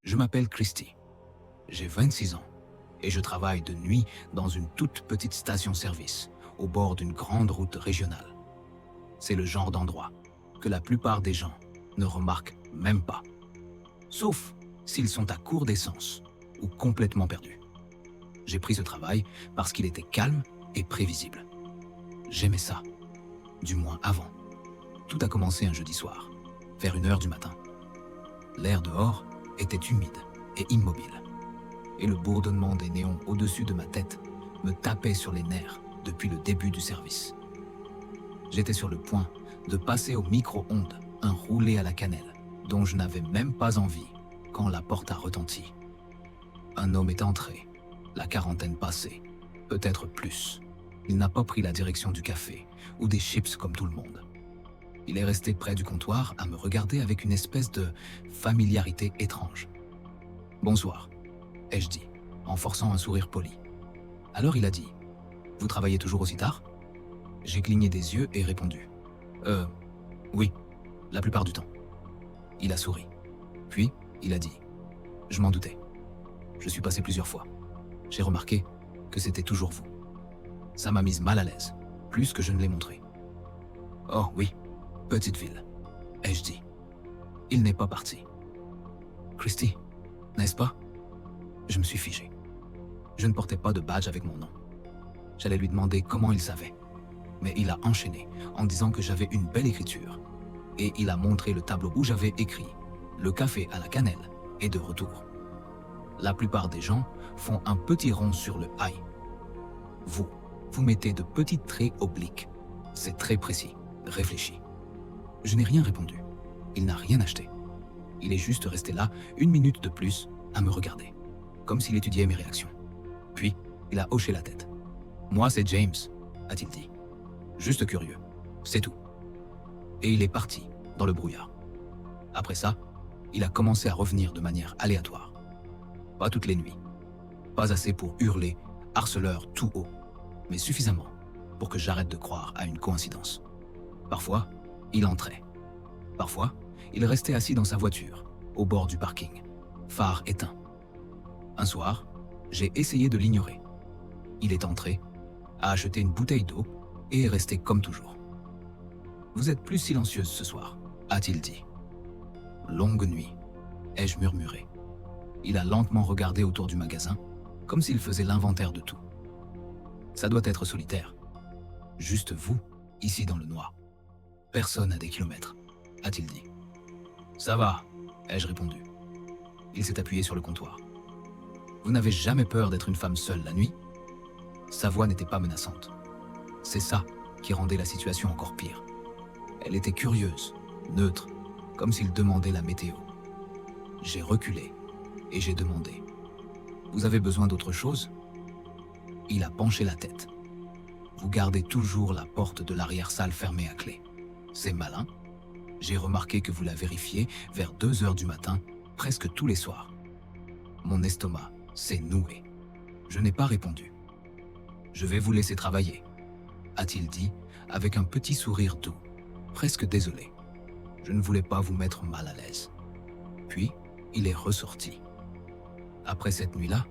Je m'appelle Christy. J'ai 26 ans et je travaille de nuit dans une toute petite station-service au bord d'une grande route régionale. C'est le genre d'endroit que la plupart des gens ne remarquent même pas, sauf s'ils sont à court d'essence ou complètement perdus. J'ai pris ce travail parce qu'il était calme et prévisible. J'aimais ça, du moins avant. Tout a commencé un jeudi soir, vers 1 heure du matin. L'air dehors était humide et immobile, et le bourdonnement des néons au-dessus de ma tête me tapait sur les nerfs depuis le début du service. J'étais sur le point de passer au micro-ondes un roulé à la cannelle dont je n'avais même pas envie quand la porte a retenti. Un homme est entré, la quarantaine passée, peut-être plus. Il n'a pas pris la direction du café ou des chips comme tout le monde. Il est resté près du comptoir à me regarder avec une espèce de familiarité étrange. « Bonsoir », ai-je dit, en forçant un sourire poli. Alors il a dit « Vous travaillez toujours aussi tard ?» J'ai cligné des yeux et répondu « Oui, la plupart du temps. » Il a souri. Puis, il a dit « Je m'en doutais. Je suis passé plusieurs fois. J'ai remarqué que c'était toujours vous. Ça m'a mise mal à l'aise, plus que je ne l'ai montré. »« Oh oui, petite ville, » ai-je dit. Il n'est pas parti. « Christy, n'est-ce pas ?» Je me suis figé. Je ne portais pas de badge avec mon nom. J'allais lui demander comment il savait. Mais il a enchaîné en disant que j'avais une belle écriture. Et il a montré le tableau où j'avais écrit « Le café à la cannelle est de retour ». La plupart des gens font un petit rond sur le « I ». Vous mettez de petits traits obliques. C'est très précis, réfléchi. Je n'ai rien répondu. Il n'a rien acheté. Il est juste resté là 1 minute de plus à me regarder, comme s'il étudiait mes réactions. Puis, il a hoché la tête. « Moi, c'est James », a-t-il dit. Juste curieux, c'est tout. Et il est parti dans le brouillard. Après ça, il a commencé à revenir de manière aléatoire. Pas toutes les nuits. Pas assez pour hurler « harceleur » tout haut, mais suffisamment pour que j'arrête de croire à une coïncidence. Parfois, il entrait. Parfois, il restait assis dans sa voiture, au bord du parking, phare éteint. Un soir, j'ai essayé de l'ignorer. Il est entré, a acheté une bouteille d'eau et est resté comme toujours. « Vous êtes plus silencieuse ce soir », a-t-il dit. « Longue nuit », ai-je murmuré. Il a lentement regardé autour du magasin, comme s'il faisait l'inventaire de tout. « Ça doit être solitaire. Juste vous, ici dans le noir. Personne à des kilomètres », a-t-il dit. « Ça va », ai-je répondu. Il s'est appuyé sur le comptoir. « Vous n'avez jamais peur d'être une femme seule la nuit ?» Sa voix n'était pas menaçante. C'est ça qui rendait la situation encore pire. Elle était curieuse, neutre, comme s'il demandait la météo. J'ai reculé et j'ai demandé « Vous avez besoin d'autre chose ?» Il a penché la tête. « Vous gardez toujours la porte de l'arrière-salle fermée à clé. C'est malin. J'ai remarqué que vous la vérifiez vers 2 heures du matin, presque tous les soirs. » Mon estomac s'est noué. Je n'ai pas répondu. « Je vais vous laisser travailler, » a-t-il dit avec un petit sourire doux, presque désolé. Je ne voulais pas vous mettre mal à l'aise. Puis, il est ressorti. Après cette nuit-là,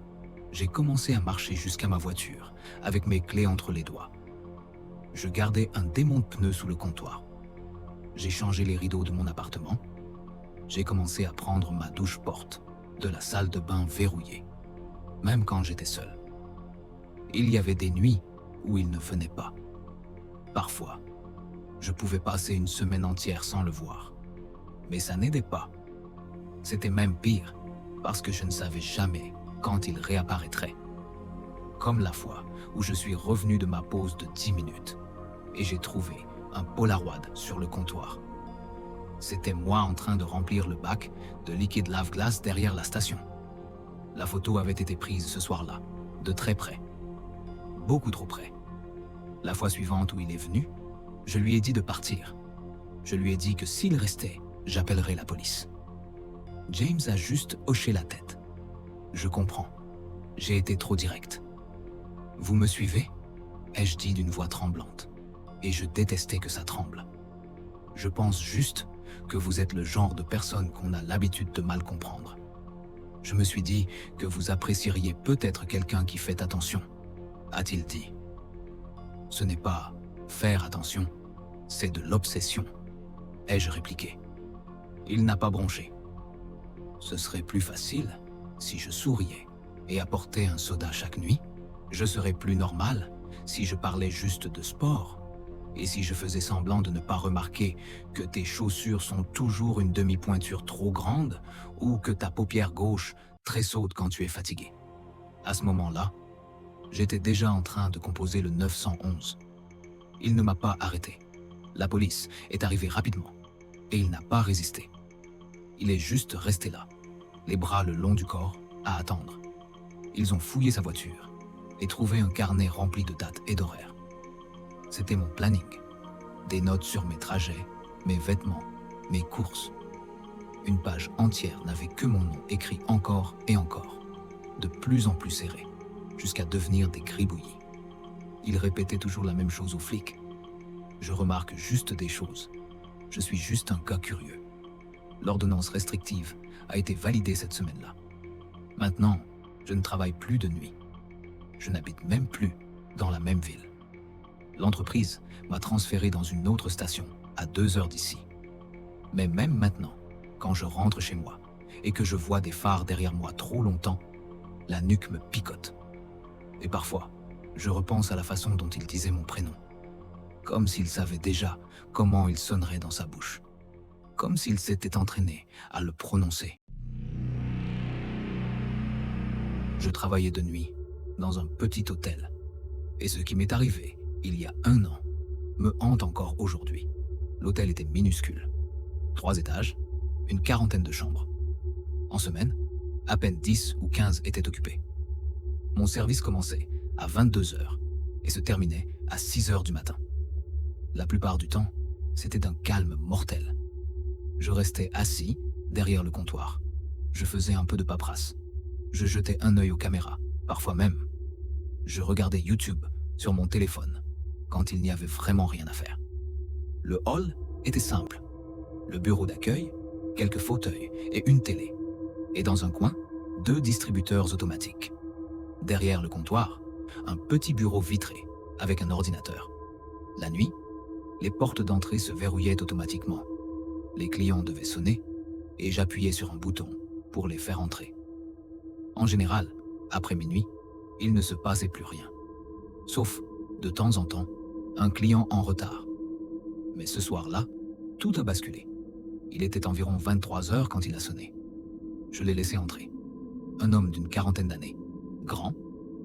j'ai commencé à marcher jusqu'à ma voiture, avec mes clés entre les doigts. Je gardais un démonte-pneus sous le comptoir. J'ai changé les rideaux de mon appartement. J'ai commencé à prendre ma douche porte, de la salle de bain verrouillée, même quand j'étais seul. Il y avait des nuits où il ne venait pas. Parfois, je pouvais passer une semaine entière sans le voir. Mais ça n'aidait pas. C'était même pire, parce que je ne savais jamais quand il réapparaîtrait. Comme la fois où je suis revenu de ma pause de 10 minutes et j'ai trouvé un Polaroid sur le comptoir. C'était moi en train de remplir le bac de liquide lave-glace derrière la station. La photo avait été prise ce soir-là, de très près. Beaucoup trop près. La fois suivante où il est venu, je lui ai dit de partir. Je lui ai dit que s'il restait, j'appellerais la police. James a juste hoché la tête. Je comprends. J'ai été trop direct. Vous me suivez ? Ai-je dit d'une voix tremblante. Et je détestais que ça tremble. Je pense juste que vous êtes le genre de personne qu'on a l'habitude de mal comprendre. Je me suis dit que vous apprécieriez peut-être quelqu'un qui fait attention, a-t-il dit. Ce n'est pas faire attention, c'est de l'obsession, ai-je répliqué. Il n'a pas bronché. Ce serait plus facile si je souriais et apportais un soda chaque nuit. Je serais plus normal si je parlais juste de sport et si je faisais semblant de ne pas remarquer que tes chaussures sont toujours une demi-pointure trop grande ou que ta paupière gauche tressaute quand tu es fatigué. À ce moment-là, j'étais déjà en train de composer le 911. Il ne m'a pas arrêté. La police est arrivée rapidement et il n'a pas résisté. Il est juste resté là, les bras le long du corps, à attendre. Ils ont fouillé sa voiture et trouvé un carnet rempli de dates et d'horaires. C'était mon planning, des notes sur mes trajets, mes vêtements, mes courses. Une page entière n'avait que mon nom écrit encore et encore, de plus en plus serré, jusqu'à devenir des gribouillis. Il répétait toujours la même chose aux flics. Je remarque juste des choses. Je suis juste un gars curieux. L'ordonnance restrictive a été validée cette semaine-là. Maintenant, je ne travaille plus de nuit. Je n'habite même plus dans la même ville. L'entreprise m'a transféré dans une autre station, à 2 heures d'ici. Mais même maintenant, quand je rentre chez moi et que je vois des phares derrière moi trop longtemps, la nuque me picote. Et parfois, je repense à la façon dont il disait mon prénom. Comme s'il savait déjà comment il sonnerait dans sa bouche. Comme s'il s'était entraîné à le prononcer. Je travaillais de nuit, dans un petit hôtel. Et ce qui m'est arrivé, il y a 1 an, me hante encore aujourd'hui. L'hôtel était minuscule. 3 étages, une quarantaine de chambres. En semaine, à peine 10 ou 15 étaient occupés. Mon service commençait à 22 heures et se terminait à 6 heures du matin. La plupart du temps, c'était d'un calme mortel. Je restais assis derrière le comptoir. Je faisais un peu de paperasse. Je jetais un œil aux caméras, parfois même. Je regardais YouTube sur mon téléphone quand il n'y avait vraiment rien à faire. Le hall était simple. Le bureau d'accueil, quelques fauteuils et une télé. Et dans un coin, 2 distributeurs automatiques. Derrière le comptoir, un petit bureau vitré avec un ordinateur. La nuit, les portes d'entrée se verrouillaient automatiquement. Les clients devaient sonner et j'appuyais sur un bouton pour les faire entrer. En général, après minuit, il ne se passait plus rien. Sauf, de temps en temps, un client en retard. Mais ce soir-là, tout a basculé. Il était environ 23 heures quand il a sonné. Je l'ai laissé entrer. Un homme d'une quarantaine d'années. Grand,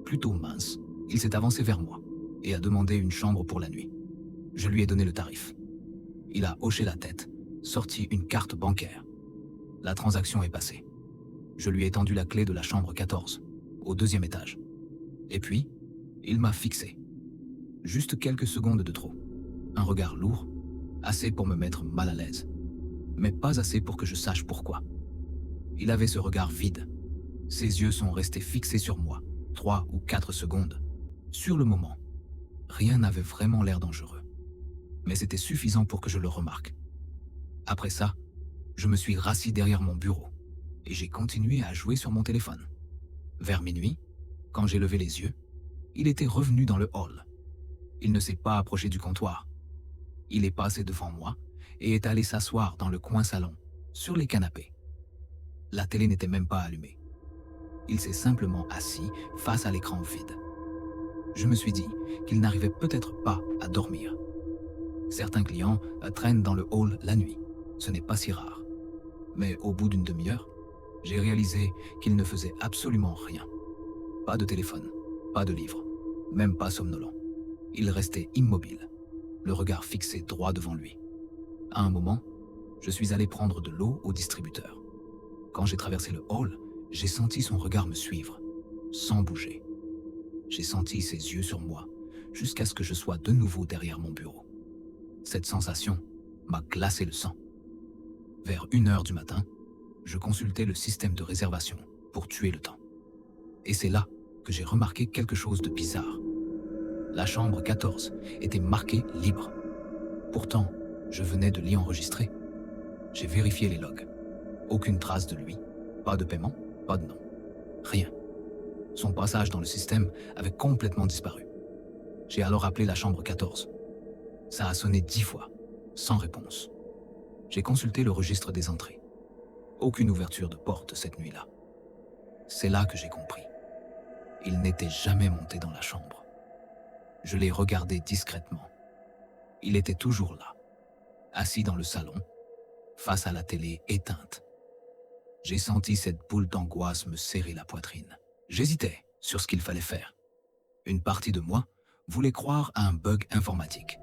plutôt mince, il s'est avancé vers moi et a demandé une chambre pour la nuit. Je lui ai donné le tarif. Il a hoché la tête, sorti une carte bancaire. La transaction est passée. Je lui ai tendu la clé de la chambre 14, au 2e étage. Et puis, il m'a fixé. Juste quelques secondes de trop. Un regard lourd, assez pour me mettre mal à l'aise. Mais pas assez pour que je sache pourquoi. Il avait ce regard vide. Ses yeux sont restés fixés sur moi, 3 ou 4 secondes. Sur le moment, rien n'avait vraiment l'air dangereux. Mais c'était suffisant pour que je le remarque. Après ça, je me suis rassis derrière mon bureau et j'ai continué à jouer sur mon téléphone. Vers minuit, quand j'ai levé les yeux, il était revenu dans le hall. Il ne s'est pas approché du comptoir. Il est passé devant moi et est allé s'asseoir dans le coin salon, sur les canapés. La télé n'était même pas allumée. Il s'est simplement assis face à l'écran vide. Je me suis dit qu'il n'arrivait peut-être pas à dormir. Certains clients traînent dans le hall la nuit. Ce n'est pas si rare. Mais au bout d'une demi-heure, j'ai réalisé qu'il ne faisait absolument rien. Pas de téléphone, pas de livre, même pas somnolent. Il restait immobile, le regard fixé droit devant lui. À un moment, je suis allé prendre de l'eau au distributeur. Quand j'ai traversé le hall, j'ai senti son regard me suivre, sans bouger. J'ai senti ses yeux sur moi, jusqu'à ce que je sois de nouveau derrière mon bureau. Cette sensation m'a glacé le sang. Vers 1 heure du matin, je consultais le système de réservation pour tuer le temps. Et c'est là que j'ai remarqué quelque chose de bizarre. La chambre 14 était marquée libre. Pourtant, je venais de l'y enregistrer. J'ai vérifié les logs. Aucune trace de lui, pas de paiement, pas de nom. Rien. Son passage dans le système avait complètement disparu. J'ai alors appelé la chambre 14. Ça a sonné 10 fois, sans réponse. J'ai consulté le registre des entrées. Aucune ouverture de porte cette nuit-là. C'est là que j'ai compris. Il n'était jamais monté dans la chambre. Je l'ai regardé discrètement. Il était toujours là, assis dans le salon, face à la télé éteinte. J'ai senti cette boule d'angoisse me serrer la poitrine. J'hésitais sur ce qu'il fallait faire. Une partie de moi voulait croire à un bug informatique.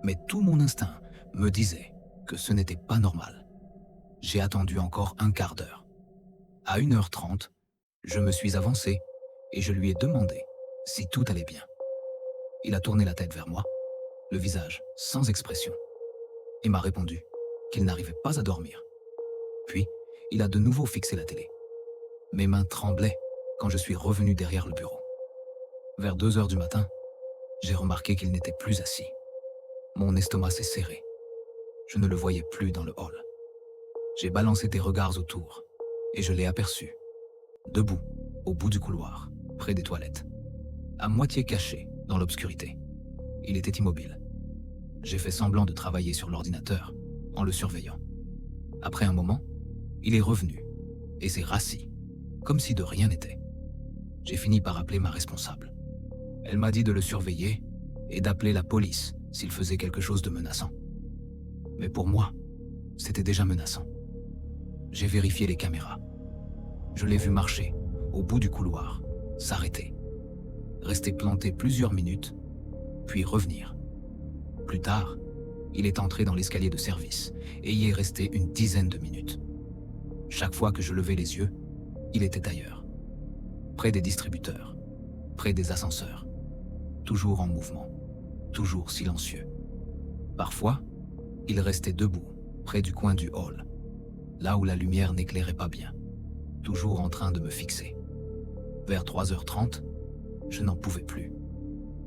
Mais tout mon instinct me disait que ce n'était pas normal. J'ai attendu encore un quart d'heure. À 1h30, je me suis avancé et je lui ai demandé si tout allait bien. Il a tourné la tête vers moi, le visage sans expression, et m'a répondu qu'il n'arrivait pas à dormir. Puis, il a de nouveau fixé la télé. Mes mains tremblaient quand je suis revenu derrière le bureau. Vers 2h du matin, j'ai remarqué qu'il n'était plus assis. Mon estomac s'est serré. Je ne le voyais plus dans le hall. J'ai balancé des regards autour et je l'ai aperçu, debout, au bout du couloir, près des toilettes, à moitié caché dans l'obscurité. Il était immobile. J'ai fait semblant de travailler sur l'ordinateur en le surveillant. Après un moment, il est revenu et s'est rassis, comme si de rien n'était. J'ai fini par appeler ma responsable. Elle m'a dit de le surveiller et d'appeler la police s'il faisait quelque chose de menaçant. Mais pour moi, c'était déjà menaçant. J'ai vérifié les caméras. Je l'ai vu marcher au bout du couloir, s'arrêter, rester planté plusieurs minutes, puis revenir. Plus tard, il est entré dans l'escalier de service et y est resté une dizaine de minutes. Chaque fois que je levais les yeux, il était ailleurs, près des distributeurs, près des ascenseurs, toujours en mouvement, toujours silencieux. Parfois, il restait debout, près du coin du hall, là où la lumière n'éclairait pas bien, toujours en train de me fixer. Vers 3h30, je n'en pouvais plus.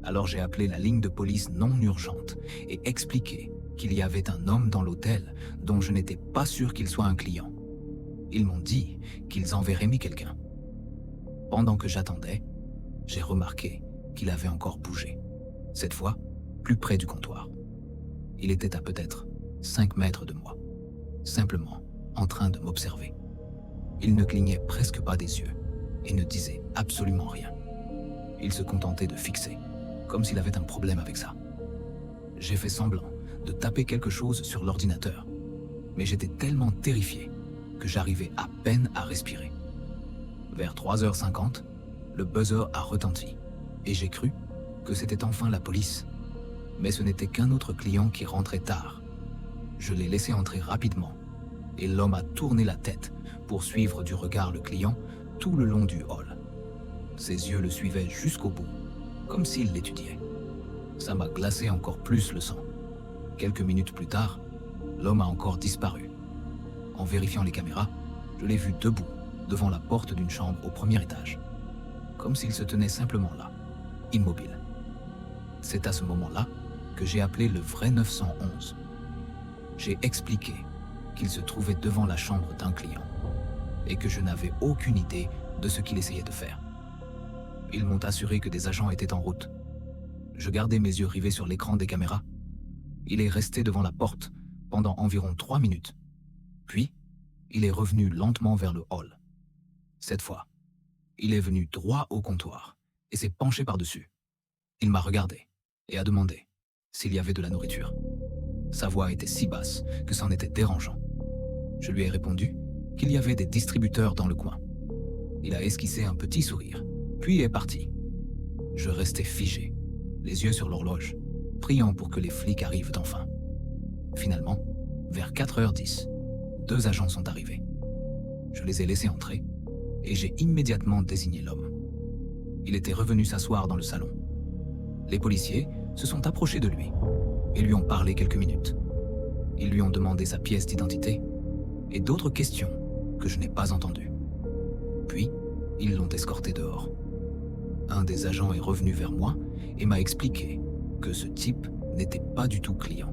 Alors j'ai appelé la ligne de police non urgente et expliqué qu'il y avait un homme dans l'hôtel dont je n'étais pas sûr qu'il soit un client. Ils m'ont dit qu'ils enverraient mis quelqu'un. Pendant que j'attendais, j'ai remarqué qu'il avait encore bougé. Cette fois, plus près du comptoir. Il était à peut-être 5 mètres de moi, simplement en train de m'observer. Il ne clignait presque pas des yeux et ne disait absolument rien. Il se contentait de fixer, comme s'il avait un problème avec ça. J'ai fait semblant de taper quelque chose sur l'ordinateur, mais j'étais tellement terrifié que j'arrivais à peine à respirer. Vers 3h50, le buzzer a retenti et j'ai cru que c'était enfin la police. Mais ce n'était qu'un autre client qui rentrait tard. Je l'ai laissé entrer rapidement et l'homme a tourné la tête pour suivre du regard le client tout le long du hall. Ses yeux le suivaient jusqu'au bout, comme s'il l'étudiait. Ça m'a glacé encore plus le sang. Quelques minutes plus tard, l'homme a encore disparu. En vérifiant les caméras, je l'ai vu debout devant la porte d'une chambre au premier étage, comme s'il se tenait simplement là, immobile. C'est à ce moment-là que j'ai appelé le vrai 911. J'ai expliqué qu'il se trouvait devant la chambre d'un client et que je n'avais aucune idée de ce qu'il essayait de faire. Ils m'ont assuré que des agents étaient en route. Je gardais mes yeux rivés sur l'écran des caméras. Il est resté devant la porte pendant environ 3 minutes. Puis, il est revenu lentement vers le hall. Cette fois, il est venu droit au comptoir et s'est penché par-dessus. Il m'a regardé et a demandé s'il y avait de la nourriture. Sa voix était si basse que c'en était dérangeant. Je lui ai répondu qu'il y avait des distributeurs dans le coin. Il a esquissé un petit sourire, puis est parti. Je restais figé, les yeux sur l'horloge, priant pour que les flics arrivent enfin. Finalement, vers 4h10, 2 agents sont arrivés. Je les ai laissés entrer et j'ai immédiatement désigné l'homme. Il était revenu s'asseoir dans le salon. Les policiers se sont approchés de lui et lui ont parlé quelques minutes. Ils lui ont demandé sa pièce d'identité et d'autres questions que je n'ai pas entendues. Puis, ils l'ont escorté dehors. Un des agents est revenu vers moi et m'a expliqué que ce type n'était pas du tout client.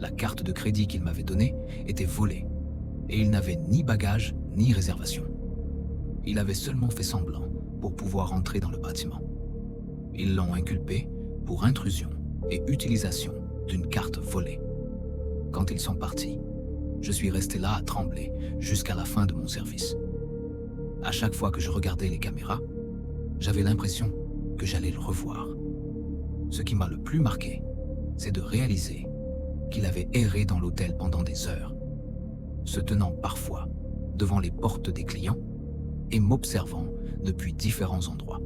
La carte de crédit qu'il m'avait donnée était volée et il n'avait ni bagage ni réservation. Il avait seulement fait semblant pour pouvoir entrer dans le bâtiment. Ils l'ont inculpé pour intrusion et utilisation d'une carte volée. Quand ils sont partis, je suis resté là à trembler jusqu'à la fin de mon service. À chaque fois que je regardais les caméras, j'avais l'impression que j'allais le revoir. Ce qui m'a le plus marqué, c'est de réaliser qu'il avait erré dans l'hôtel pendant des heures, se tenant parfois devant les portes des clients et m'observant depuis différents endroits.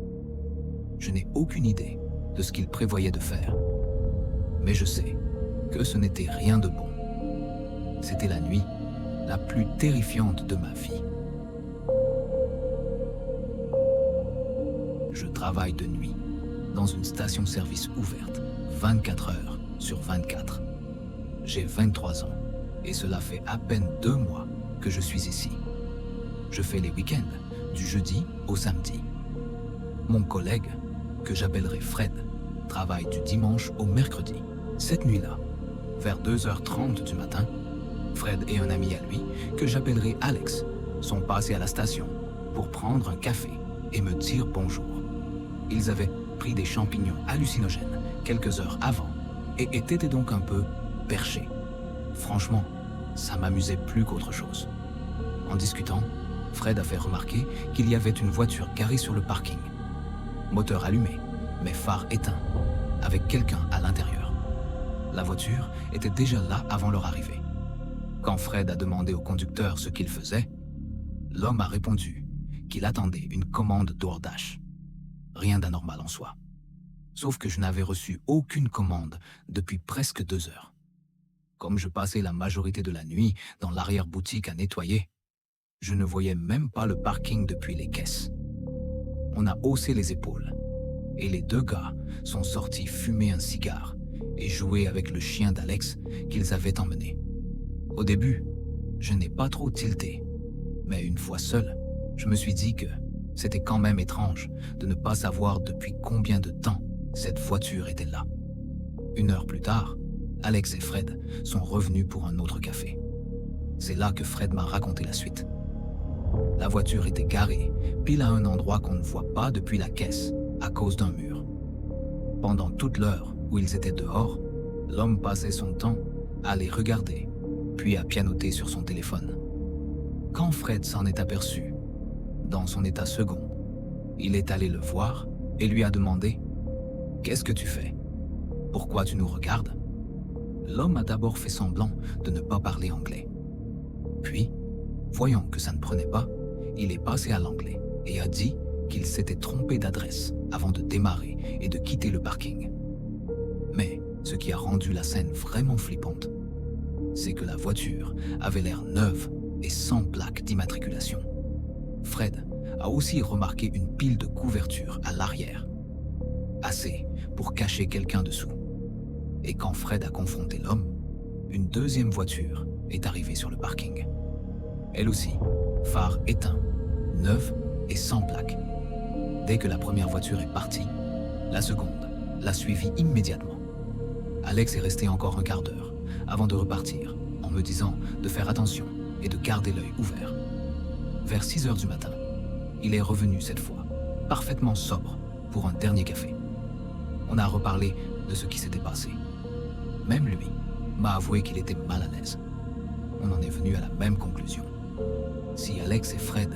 Je n'ai aucune idée de ce qu'il prévoyait de faire, mais je sais que ce n'était rien de bon. C'était la nuit la plus terrifiante de ma vie. Je travaille de nuit dans une station-service ouverte 24 heures sur 24. J'ai 23 ans et cela fait à peine 2 mois que je suis ici. Je fais les week-ends du jeudi au samedi. Mon collègue, que j'appellerai Fred, travaille du dimanche au mercredi. Cette nuit-là, vers 2h30 du matin, Fred et un ami à lui, que j'appellerai Alex, sont passés à la station pour prendre un café et me dire bonjour. Ils avaient pris des champignons hallucinogènes quelques heures avant et étaient donc un peu perchés. Franchement, ça m'amusait plus qu'autre chose. En discutant, Fred a fait remarquer qu'il y avait une voiture garée sur le parking. Moteur allumé, mais phare éteint, avec quelqu'un à l'intérieur. La voiture était déjà là avant leur arrivée. Quand Fred a demandé au conducteur ce qu'il faisait, l'homme a répondu qu'il attendait une commande DoorDash. Rien d'anormal en soi. Sauf que je n'avais reçu aucune commande depuis presque 2 heures. Comme je passais la majorité de la nuit dans l'arrière-boutique à nettoyer, je ne voyais même pas le parking depuis les caisses. On a haussé les épaules et les 2 gars sont sortis fumer un cigare et jouer avec le chien d'Alex qu'ils avaient emmené. Au début, je n'ai pas trop tilté, mais une fois seul, je me suis dit que c'était quand même étrange de ne pas savoir depuis combien de temps cette voiture était là. 1 heure plus tard, Alex et Fred sont revenus pour un autre café. C'est là que Fred m'a raconté la suite. La voiture était garée pile à un endroit qu'on ne voit pas depuis la caisse à cause d'un mur. Pendant toute l'heure où ils étaient dehors, l'homme passait son temps à les regarder, puis à pianoter sur son téléphone. Quand Fred s'en est aperçu, dans son état second, il est allé le voir et lui a demandé « Qu'est-ce que tu fais? Pourquoi tu nous regardes ?» L'homme a d'abord fait semblant de ne pas parler anglais. Puis, voyant que ça ne prenait pas, il est passé à l'anglais et a dit qu'il s'était trompé d'adresse avant de démarrer et de quitter le parking. Mais ce qui a rendu la scène vraiment flippante, c'est que la voiture avait l'air neuve et sans plaque d'immatriculation. Fred a aussi remarqué une pile de couverture à l'arrière, assez pour cacher quelqu'un dessous. Et quand Fred a confronté l'homme, une deuxième voiture est arrivée sur le parking. Elle aussi, phare éteint, neuve et sans plaque. Dès que la première voiture est partie, la seconde l'a suivie immédiatement. Alex est resté encore un quart d'heure avant de repartir, en me disant de faire attention et de garder l'œil ouvert. Vers 6 heures du matin, il est revenu cette fois, parfaitement sobre, pour un dernier café. On a reparlé de ce qui s'était passé. Même lui m'a avoué qu'il était mal à l'aise. On en est venu à la même conclusion. Si Alex et Fred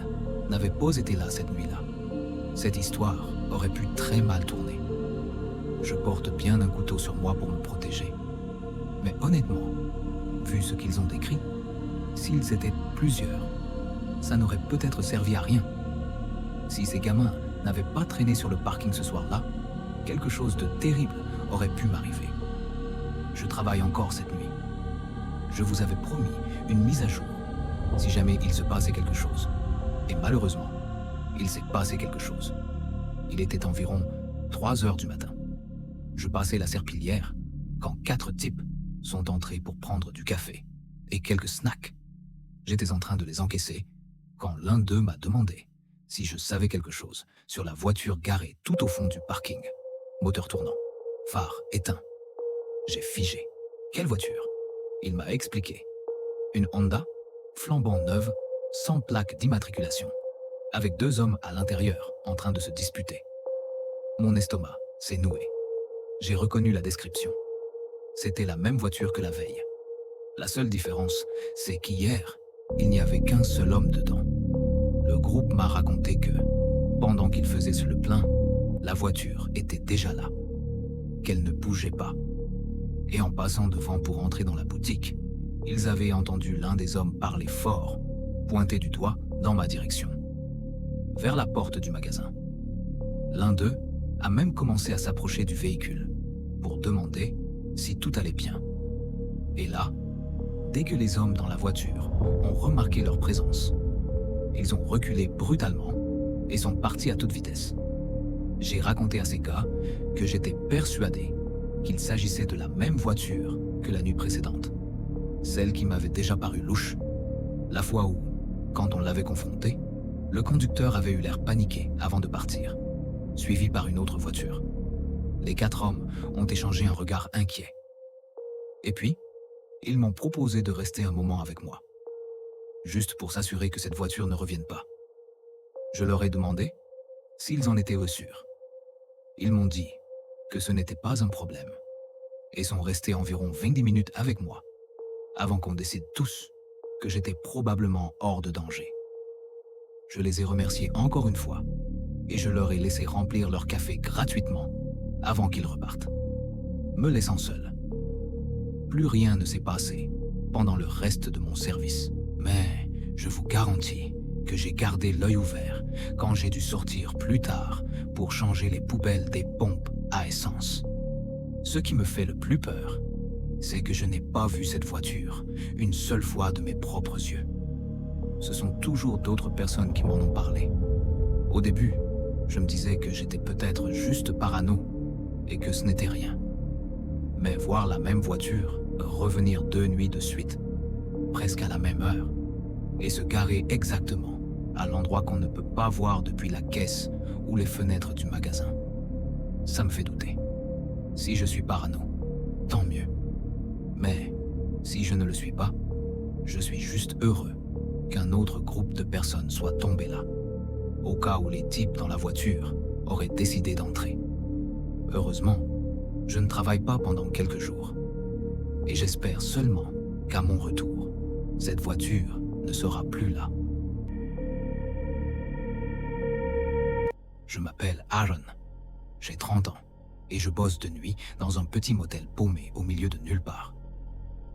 n'avaient pas été là cette nuit-là, cette histoire aurait pu très mal tourner. Je porte bien un couteau sur moi pour me protéger. Mais honnêtement, vu ce qu'ils ont décrit, s'ils étaient plusieurs, ça n'aurait peut-être servi à rien. Si ces gamins n'avaient pas traîné sur le parking ce soir-là, quelque chose de terrible aurait pu m'arriver. Je travaille encore cette nuit. Je vous avais promis une mise à jour si jamais il se passait quelque chose. Et malheureusement, il s'est passé quelque chose. Il était environ 3 heures du matin. Je passais la serpillière quand 4 types sont entrés pour prendre du café et quelques snacks. J'étais en train de les encaisser quand l'un d'eux m'a demandé si je savais quelque chose sur la voiture garée tout au fond du parking. Moteur tournant, phare éteint. J'ai figé. Quelle voiture? Il m'a expliqué. Une Honda, flambant neuve, sans plaque d'immatriculation, avec 2 hommes à l'intérieur en train de se disputer. Mon estomac s'est noué. J'ai reconnu la description. C'était la même voiture que la veille. La seule différence, c'est qu'hier, il n'y avait qu'un seul homme dedans. Le groupe m'a raconté que, pendant qu'il faisait le plein, la voiture était déjà là, qu'elle ne bougeait pas. Et en passant devant pour entrer dans la boutique, ils avaient entendu l'un des hommes parler fort, pointer du doigt dans ma direction, vers la porte du magasin. L'un d'eux a même commencé à s'approcher du véhicule pour demander si tout allait bien. Et là, dès que les hommes dans la voiture ont remarqué leur présence, ils ont reculé brutalement et sont partis à toute vitesse. J'ai raconté à ces gars que j'étais persuadé qu'il s'agissait de la même voiture que la nuit précédente, celle qui m'avait déjà paru louche, la fois où, quand on l'avait confronté, le conducteur avait eu l'air paniqué avant de partir, suivi par une autre voiture. Les 4 hommes ont échangé un regard inquiet. Et puis, ils m'ont proposé de rester un moment avec moi, juste pour s'assurer que cette voiture ne revienne pas. Je leur ai demandé s'ils en étaient sûrs. Ils m'ont dit que ce n'était pas un problème et sont restés environ 20 minutes avec moi avant qu'on décide tous que j'étais probablement hors de danger. Je les ai remerciés encore une fois et je leur ai laissé remplir leur café gratuitement avant qu'ils repartent, me laissant seul. Plus rien ne s'est passé pendant le reste de mon service, mais je vous garantis que j'ai gardé l'œil ouvert quand j'ai dû sortir plus tard pour changer les poubelles des pompes à essence. Ce qui me fait le plus peur, c'est que je n'ai pas vu cette voiture une seule fois de mes propres yeux. Ce sont toujours d'autres personnes qui m'en ont parlé. Au début, je me disais que j'étais peut-être juste parano et que ce n'était rien. Mais voir la même voiture revenir 2 nuits de suite, presque à la même heure, et se garer exactement à l'endroit qu'on ne peut pas voir depuis la caisse ou les fenêtres du magasin, ça me fait douter. Si je suis parano, tant mieux. Mais si je ne le suis pas, je suis juste heureux qu'un autre groupe de personnes soit tombé là, au cas où les types dans la voiture auraient décidé d'entrer. Heureusement, je ne travaille pas pendant quelques jours. Et j'espère seulement qu'à mon retour, cette voiture ne sera plus là. Je m'appelle Aaron, j'ai 30 ans et je bosse de nuit dans un petit motel paumé au milieu de nulle part.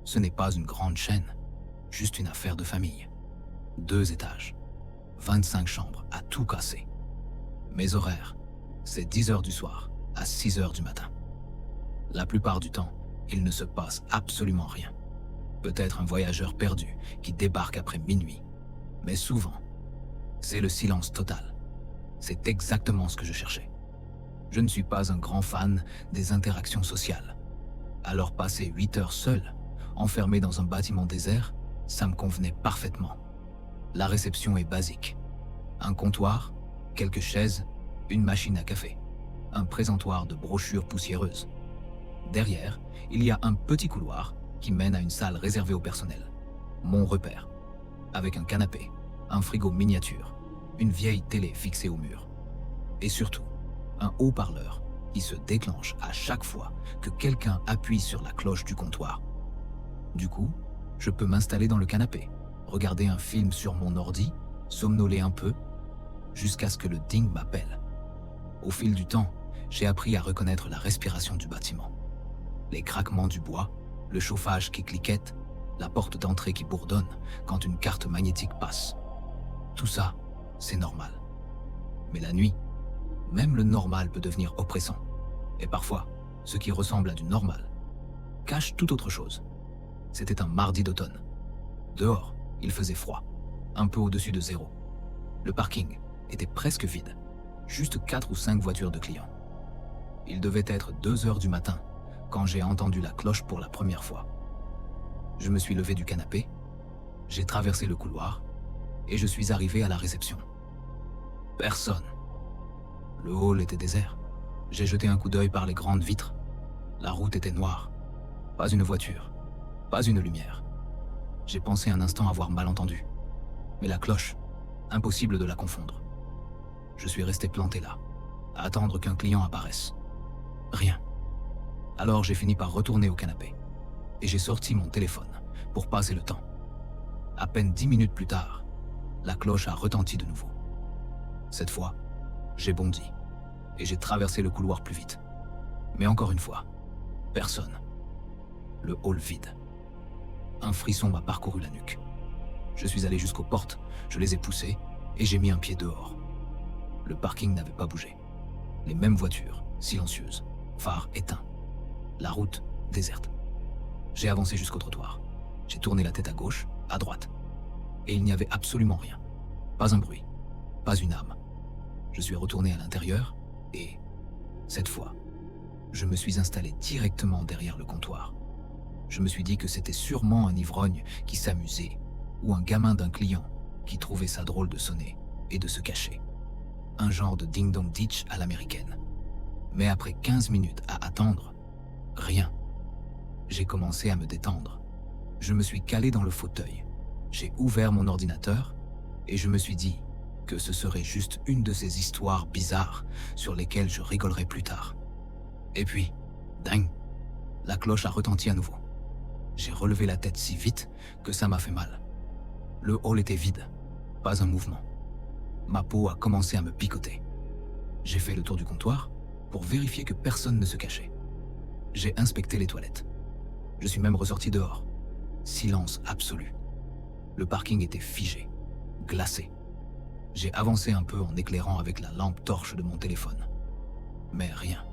Ce n'est pas une grande chaîne, juste une affaire de famille. 2 étages, 25 chambres à tout casser. Mes horaires, c'est 10h du soir à 6h du matin. La plupart du temps, il ne se passe absolument rien. Peut-être un voyageur perdu qui débarque après minuit. Mais souvent, c'est le silence total. C'est exactement ce que je cherchais. Je ne suis pas un grand fan des interactions sociales. Alors passer 8 heures seul, enfermé dans un bâtiment désert, ça me convenait parfaitement. La réception est basique. Un comptoir, quelques chaises, une machine à café, un présentoir de brochures poussiéreuses. Derrière, il y a un petit couloir qui mène à une salle réservée au personnel. Mon repère, avec un canapé, un frigo miniature, une vieille télé fixée au mur. Et surtout, un haut-parleur qui se déclenche à chaque fois que quelqu'un appuie sur la cloche du comptoir. Du coup, je peux m'installer dans le canapé, regarder un film sur mon ordi, somnoler un peu, jusqu'à ce que le ding m'appelle. Au fil du temps, j'ai appris à reconnaître la respiration du bâtiment. Les craquements du bois, le chauffage qui cliquette, la porte d'entrée qui bourdonne quand une carte magnétique passe. Tout ça, c'est normal. Mais la nuit, même le normal peut devenir oppressant. Et parfois, ce qui ressemble à du normal cache tout autre chose. C'était un mardi d'automne. Dehors, il faisait froid, un peu au-dessus de 0. Le parking était presque vide, juste 4 ou 5 voitures de clients. Il devait être 2 heures du matin quand j'ai entendu la cloche pour la première fois. Je me suis levé du canapé, j'ai traversé le couloir et je suis arrivé à la réception. Personne. Le hall était désert. J'ai jeté un coup d'œil par les grandes vitres. La route était noire. Pas une voiture. Pas une lumière. J'ai pensé un instant avoir mal entendu. Mais la cloche, impossible de la confondre. Je suis resté planté là, à attendre qu'un client apparaisse. Rien. Alors j'ai fini par retourner au canapé. Et j'ai sorti mon téléphone pour passer le temps. À peine 10 minutes plus tard, la cloche a retenti de nouveau. Cette fois, j'ai bondi et j'ai traversé le couloir plus vite. Mais encore une fois, personne. Le hall vide. Un frisson m'a parcouru la nuque. Je suis allé jusqu'aux portes, je les ai poussées et j'ai mis un pied dehors. Le parking n'avait pas bougé. Les mêmes voitures, silencieuses, phares éteints. La route déserte. J'ai avancé jusqu'au trottoir. J'ai tourné la tête à gauche, à droite. Et il n'y avait absolument rien. Pas un bruit, pas une âme. Je suis retourné à l'intérieur et, cette fois, je me suis installé directement derrière le comptoir. Je me suis dit que c'était sûrement un ivrogne qui s'amusait ou un gamin d'un client qui trouvait ça drôle de sonner et de se cacher. Un genre de ding-dong ditch à l'américaine. Mais après 15 minutes à attendre, rien. J'ai commencé à me détendre. Je me suis calé dans le fauteuil. J'ai ouvert mon ordinateur et je me suis dit que ce serait juste une de ces histoires bizarres sur lesquelles je rigolerai plus tard. Et puis, dingue, la cloche a retenti à nouveau. J'ai relevé la tête si vite que ça m'a fait mal. Le hall était vide, pas un mouvement. Ma peau a commencé à me picoter. J'ai fait le tour du comptoir pour vérifier que personne ne se cachait. J'ai inspecté les toilettes. Je suis même ressorti dehors. Silence absolu. Le parking était figé, glacé. J'ai avancé un peu en éclairant avec la lampe torche de mon téléphone. Mais rien.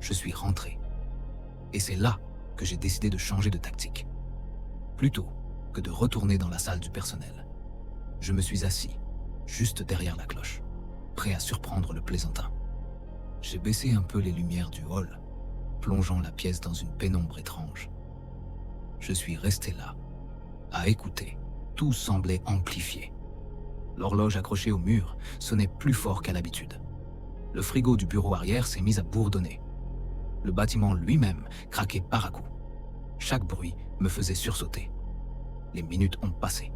Je suis rentré. Et c'est là que j'ai décidé de changer de tactique. Plutôt que de retourner dans la salle du personnel, je me suis assis, juste derrière la cloche, prêt à surprendre le plaisantin. J'ai baissé un peu les lumières du hall, plongeant la pièce dans une pénombre étrange. Je suis resté là, à écouter. Tout semblait amplifié. L'horloge accrochée au mur sonnait plus fort qu'à l'habitude. Le frigo du bureau arrière s'est mis à bourdonner. Le bâtiment lui-même craquait par à coups. Chaque bruit me faisait sursauter. Les minutes ont passé.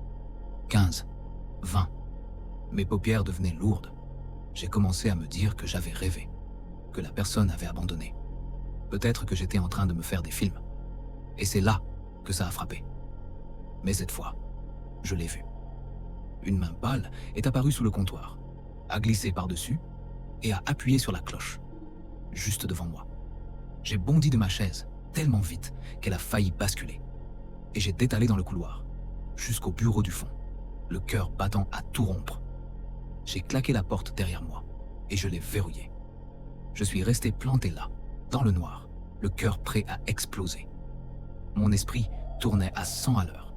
15, 20. Mes paupières devenaient lourdes. J'ai commencé à me dire que j'avais rêvé, que la personne avait abandonné. Peut-être que j'étais en train de me faire des films. Et c'est là que ça a frappé. Mais cette fois, je l'ai vu. Une main pâle est apparue sous le comptoir, a glissé par-dessus et a appuyé sur la cloche, juste devant moi. J'ai bondi de ma chaise tellement vite qu'elle a failli basculer. Et j'ai détalé dans le couloir, jusqu'au bureau du fond, le cœur battant à tout rompre. J'ai claqué la porte derrière moi et je l'ai verrouillée. Je suis resté planté là, dans le noir, le cœur prêt à exploser. Mon esprit tournait à 100 à l'heure.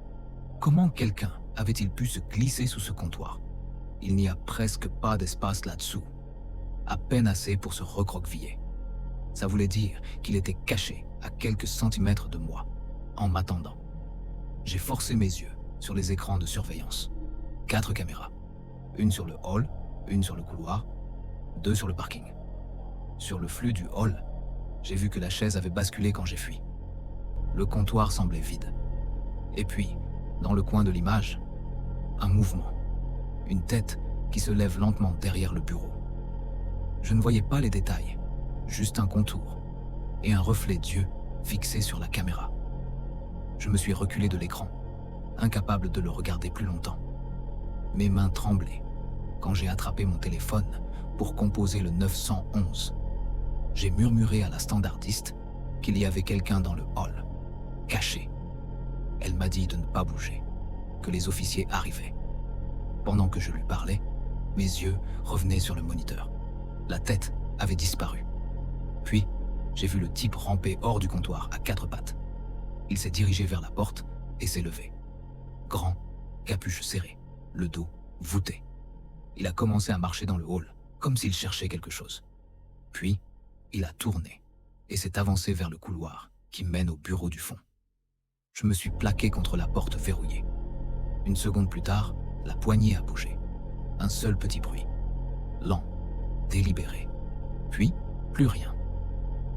Comment quelqu'un avait-il pu se glisser sous ce comptoir? Il n'y a presque pas d'espace là-dessous, à peine assez pour se recroqueviller. Ça voulait dire qu'il était caché à quelques centimètres de moi, en m'attendant. J'ai forcé mes yeux sur les écrans de surveillance. 4 caméras. Une sur le hall, une sur le couloir, 2 sur le parking. Sur le flux du hall, j'ai vu que la chaise avait basculé quand j'ai fui. Le comptoir semblait vide. Et puis, dans le coin de l'image, un mouvement. Une tête qui se lève lentement derrière le bureau. Je ne voyais pas les détails, juste un contour et un reflet d'yeux fixé sur la caméra. Je me suis reculé de l'écran, incapable de le regarder plus longtemps. Mes mains tremblaient quand j'ai attrapé mon téléphone pour composer le 911. J'ai murmuré à la standardiste qu'il y avait quelqu'un dans le hall, caché. Elle m'a dit de ne pas bouger, que les officiers arrivaient. Pendant que je lui parlais, mes yeux revenaient sur le moniteur. La tête avait disparu. Puis, j'ai vu le type ramper hors du comptoir à 4 pattes. Il s'est dirigé vers la porte et s'est levé. Grand, capuche serrée, le dos voûté. Il a commencé à marcher dans le hall, comme s'il cherchait quelque chose. Puis, il a tourné et s'est avancé vers le couloir qui mène au bureau du fond. Je me suis plaqué contre la porte verrouillée. Une seconde plus tard, la poignée a bougé. Un seul petit bruit. Lent, délibéré. Puis, plus rien.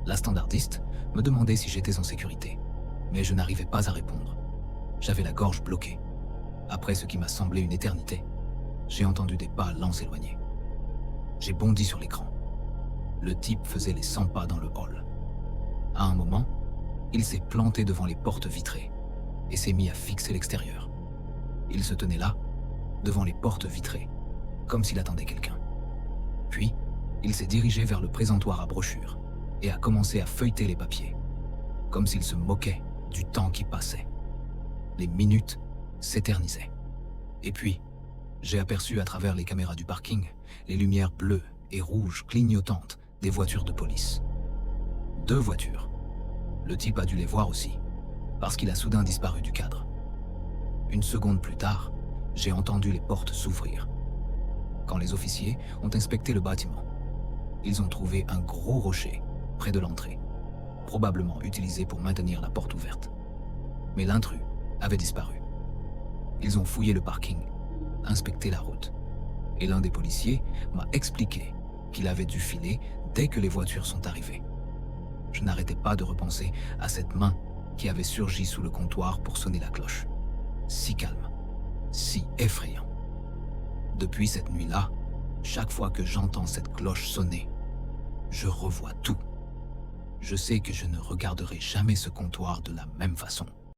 La standardiste me demandait si j'étais en sécurité. mais je n'arrivais pas à répondre. J'avais la gorge bloquée. Après ce qui m'a semblé une éternité, j'ai entendu des pas lents s'éloigner. J'ai bondi sur l'écran. Le type faisait les 100 pas dans le hall. À un moment, il s'est planté devant les portes vitrées et s'est mis à fixer l'extérieur. Il se tenait là, devant les portes vitrées, comme s'il attendait quelqu'un. Puis, il s'est dirigé vers le présentoir à brochures et a commencé à feuilleter les papiers, comme s'il se moquait du temps qui passait. Les minutes s'éternisaient. Et puis, j'ai aperçu à travers les caméras du parking les lumières bleues et rouges clignotantes des voitures de police. 2 voitures. Le type a dû les voir aussi, parce qu'il a soudain disparu du cadre. Une seconde plus tard, j'ai entendu les portes s'ouvrir. Quand les officiers ont inspecté le bâtiment, ils ont trouvé un gros rocher près de l'entrée, probablement utilisé pour maintenir la porte ouverte. Mais l'intrus avait disparu. Ils ont fouillé le parking, inspecté la route, et l'un des policiers m'a expliqué qu'il avait dû filer dès que les voitures sont arrivées. Je n'arrêtais pas de repenser à cette main qui avait surgi sous le comptoir pour sonner la cloche. Si calme, si effrayant. Depuis cette nuit-là, chaque fois que j'entends cette cloche sonner, je revois tout. Je sais que je ne regarderai jamais ce comptoir de la même façon.